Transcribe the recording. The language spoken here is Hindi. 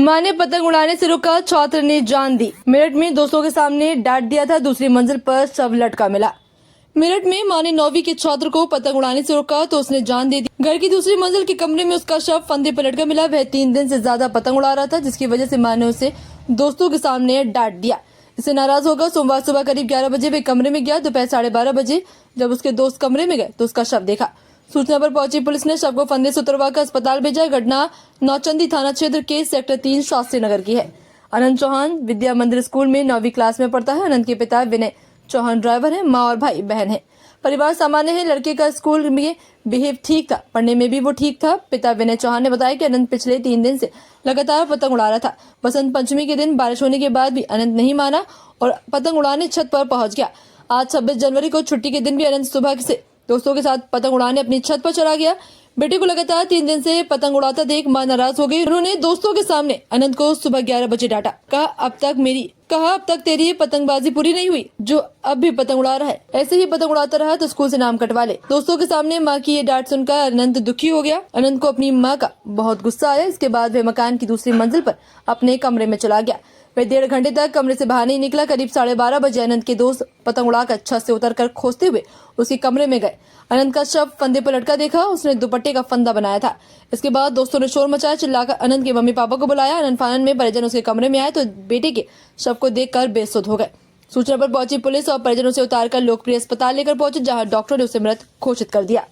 मां ने पतंग उड़ाने से रोका, छात्र ने जान दी। मेरठ में दोस्तों के सामने डांट दिया था, दूसरी मंजिल पर शव लटका मिला। मेरठ में मां ने 9वीं के छात्र को पतंग उड़ाने से रोका तो उसने जान दे दी। घर की दूसरी मंजिल के कमरे में उसका शव फंदे पर लटका मिला। वह 3 दिन से ज्यादा पतंग उड़ा रहा था, जिसकी वजह से मां ने उसे दोस्तों के सामने डांट दिया। इससे नाराज होकर सोमवार सुबह करीब 11 बजे वे कमरे में गया। दोपहर 12:30 बजे जब उसके दोस्त कमरे में गए तो उसका शव देखा। सूचना पर पहुंची पुलिस ने शव को फंदे से उतरवाकर अस्पताल भेजा। घटना नौचंदी थाना क्षेत्र के सेक्टर 3 शास्त्री नगर की है। अनंत चौहान विद्या मंदिर स्कूल में 9वीं क्लास में पढ़ता है। अनंत के पिता विनय चौहान ड्राइवर है। माँ और भाई बहन है। परिवार सामान्य है। लड़के का स्कूल में बिहेव ठीक था, पढ़ने में भी वो ठीक था। पिता विनय चौहान ने बताया कि अनंत पिछले 3 दिन से लगातार पतंग उड़ा रहा था। बसंत पंचमी के दिन बारिश होने के बाद भी अनंत नहीं माना और पतंग उड़ाने छत पर पहुंच गया। आज 26 जनवरी को छुट्टी के दिन भी अनंत सुबह से दोस्तों के साथ पतंग उड़ाने अपनी छत पर चला गया। बेटे को लगातार 3 दिन से पतंग उड़ाता देख मां नाराज हो गई। उन्होंने दोस्तों के सामने अनंत को सुबह 11 बजे डांटा। कहा अब तक तेरी पतंगबाजी पूरी नहीं हुई, जो अब भी पतंग उड़ा रहा है। ऐसे ही पतंग उड़ाता रहा तो स्कूल से नाम कटवा ले। दोस्तों के सामने मां की ये डांट सुनकर अनंत दुखी हो गया। अनंत को अपनी मां का बहुत गुस्सा आया। इसके बाद वह मकान की दूसरी मंजिल पर अपने कमरे में चला गया। वह 1.5 घंटे तक कमरे से बाहर नहीं निकला। करीब 12:30 बजे अनंत के दोस्त पतंग उड़ाकर छत से उतरकर खोजते हुए उसके कमरे में गए। अनंत का शव फंदे पर लटका देखा। उसने दुपट्टे का फंदा बनाया था। इसके बाद दोस्तों ने शोर मचाया। चिल्लाकर अनंत के मम्मी पापा को बुलाया। अनंत फानन में परिजन उसके कमरे में आए तो बेटे के शव को देखकर बेसुध हो गए। सूचना पर पहुंची पुलिस और परिजन उसे उतारकर लोकप्रिय अस्पताल लेकर पहुंचे, जहां डॉक्टर ने उसे मृत घोषित कर दिया।